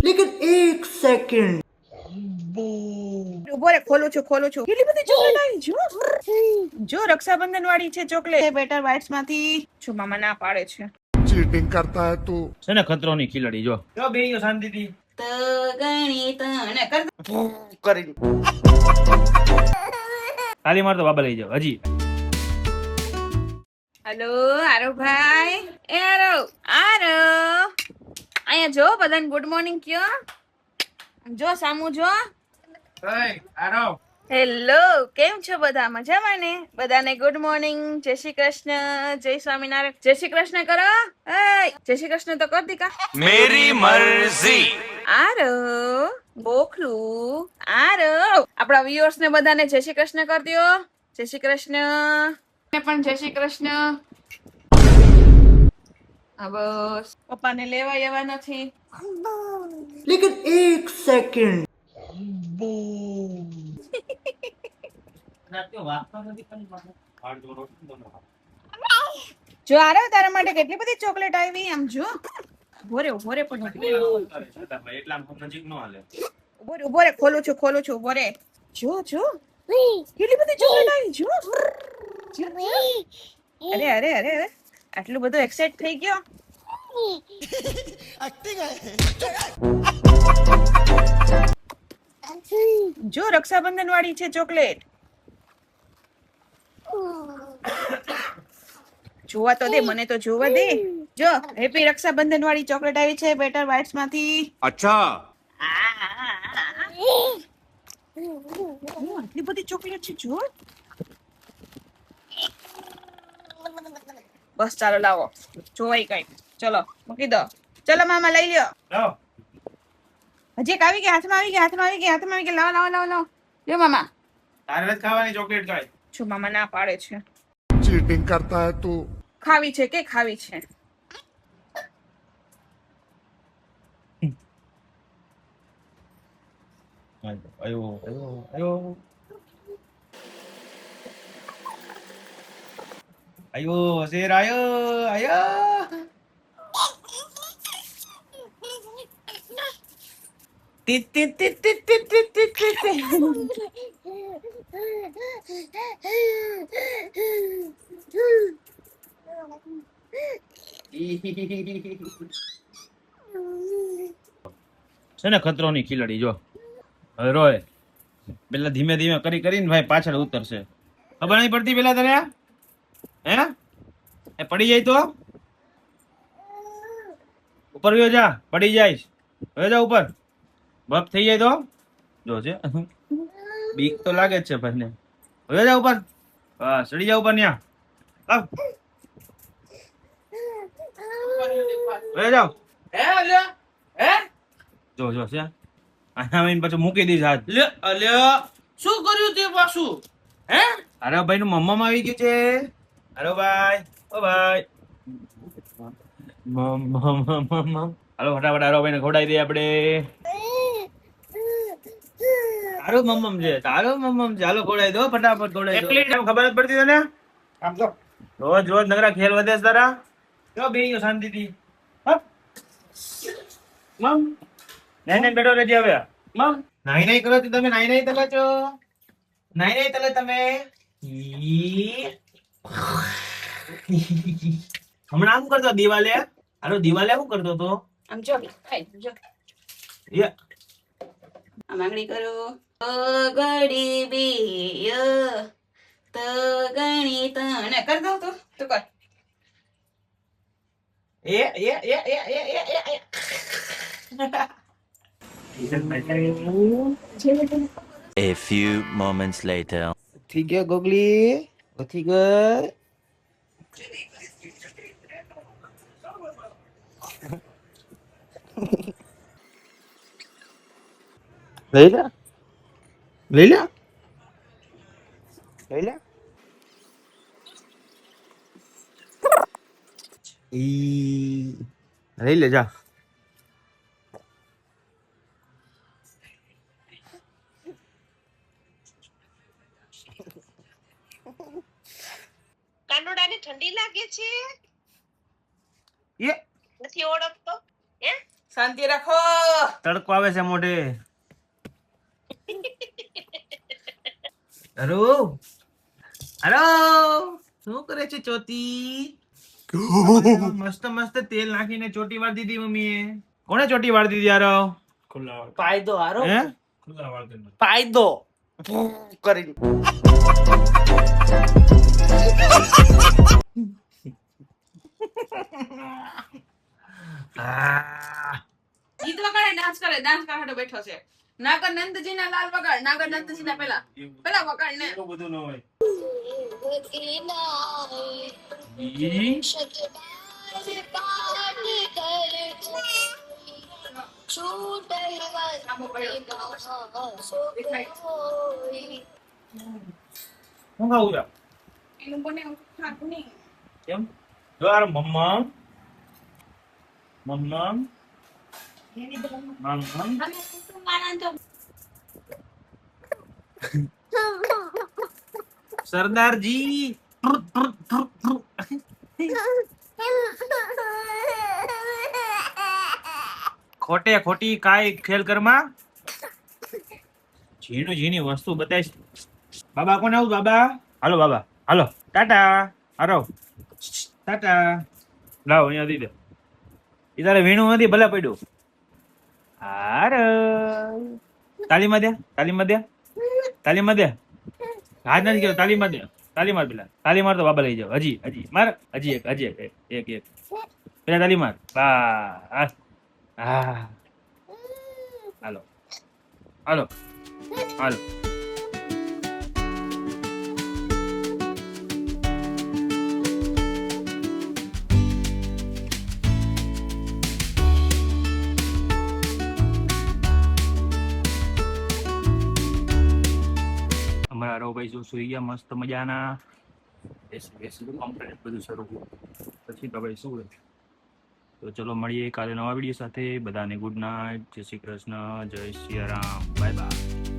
लेकिन एक सेकंड ઉભો રે, ખોલું છું કેટલી બધી ચોકલેટ આવી જો રક્ષાબંધન વાળી છે ચોકલેટ બેટર બાઇટ્સ માંથી જો મામા ના પાડે છે चीटिंग करता है तू છે ને ખતરોની ખીલડી જો જો બેહીઓ શાંતિથી ત ગણી તને કર કરી તાલી માર તો બાબા લઈ જાવ હજી હેલો આરો ભાઈ એ આરો અહીંયા જો બધાને ગુડ મોર્નિંગ કયો જો સામુ જો આરો હેલો કેમ છો બધા મજામાં ને બધાને ગુડ મોર્નિંગ જય શ્રી કૃષ્ણ જય સ્વામિનારાયણ જય શ્રી કૃષ્ણ કરો જય શ્રી કૃષ્ણ તો કર દીકા मेरी મરજી આરો બોખલું આરો આપણા વ્યુઅર્સ ને બધાને જય શ્રી કૃષ્ણ કર દયો જય શ્રી કૃષ્ણ ને પણ જય શ્રી કૃષ્ણ આ બસ પપ્પાને લેવા આવ્યા નથી लेकिन एक सेकंड જો આરો તારા માટે કેટલી બધી ચોકલેટ આવી આમ જો ઉભો રે પણ એટલા નજીક નો હાલે ઉભો રે ખોલું છું ઉભો રે જો કેટલી બધી ચોકલેટ આવી જો અરે આટલું બધું એક્સાઇટ થઈ ગયો જો રક્ષાબંધન વાળી છે ચોકલેટ જોવા તો દે મને તો જોવા દે જો હેપી રક્ષાબંધન વાળી ચોકલેટ આવી છે બેટર બાઇટ્સ માંથી अच्छा આટલી બધી ચોકલેટ છે જો બસ ચાલો લાવો જોવાય કઈ ચલો મૂકી દો ચલો મામા લઈ લ્યો લાવ હજી એક આવી ગઈ હાથમાં આવી ગઈ લાવો લ્યો મામા તારે જ ખાવાની ચોકલેટ ખાય જો મામા ના પાડે છે चीटिंग करता है तू ખાવી છે કે ખાવી છે આયો શેર આયો ટીટ ટીટ ટીટ ટીટ ટીટ ટીટ ટીટ છે ને ખતરોની ખીલડી જો હવે રોય પેલા ધીમે ધીમે કરીને ભાઈ પાછળ ઉતરશે ખબર નહીં પડતી પેલા તને હે એ પડી જાય તો ઉપર વયો જા પડી જાય વયો જા ઉપર બપ થઈ જાય તો જો છે બીક તો લાગે જ છે ભાઈને વયો જા ઉપર બસ ચડી જા ઉપર ન્યા આવ વયો જાવ જો છે આના આવીને પછી મૂકી દઈશ હાથ શું કર્યું તે પાછું હે અરે ભાઈ નું મમ્મા આવી ગયું છે અરે ભાઈ ઓ ભાઈ હાલો ફટાફટ આરો ભાઈ ને ખવડાવી દઈએ આપણે તારો મમ્મમ છે હાલો ખવડાવી દો ફટાફટ ખવડાવી દો ખબર જ પડતી તને આમ તો રોજ નગરા ખેલ વધે છે તારા જો બેહીઓ શાંતિથી મમ નહીં બેઠો રહેજે હવે મમ નાઈ કરો છો તમે નાઈ તલે છો નાઈ તલે તમે હમણાં આમ કરતો દિવાલે શું કરતો તો આમ જો જો આમ આંગળી કરો ગડી બી ત ગણી તને કર દો તો તું કર A few moments later ઉઠી ગયો ગોગલી ઉઠી ગયો લઈ લે લઈ લે જા કાનુડાને ઠંડી લાગે છે એ નથી ઓળખતો હે શાંતિ રાખો. તડકો આવે છે મોઢે. હલો હલો, શું કરે છે ચોટી? મસ્ત મસ્ત તેલ નાખીને ચોટી વાળી દીધી મમ્મીએ. કોણે ચોટી વાળી દીધી યાર? ફાયદો હારો હે? ફાયદો કરી ગીત વગાડે, ડાન્સ કરે હાટો બેઠો છે. નાગર નંદજી ના લાલ વગાડ, નાગર નંદજી ના પેલા વગાડ ને. એવું બધું ન હોય. હું ખાવું છે? એનું બને ખાતું નહીં. કેમ? જો યાર મમ્મા મમ્મા મમ્મા સરદારજી ખોટે ખોટી કાઈ ખેલ કરમાં ઝીણી વસ્તુ બતાવીશ. બાબા કોને આવું? બાબા હાલો, બાબા હાલો, ટાટા હારો, ટાટા. લાવ અહીંયા દી દે. ઈ તારે વીણું નથી, ભલે પડ્યું. હારો તાલીમાં દે, તાલીમાં દે, તાલીમાં દે. હાથ નથી કર્યો, તાલીમાં દે, તાલી માર પેલા, તાલી માર તો બાબા લઈ જાવ. હજી માર, હજી એક પેલા તાલી માર. બસ હા, હાલો હાલો હાલો. અમારા રવભાઈ જો સુઈ ગયા મસ્ત મજાના. કમ્પ્લીટ બધું શરૂ પછી તો ભાઈ શું હોય. તો ચલો મળીએ કાલે નવા વિડીયો સાથે. બધાને ગુડ નાઇટ, જય શ્રી કૃષ્ણ, જય સિયારામ, બાય બાય.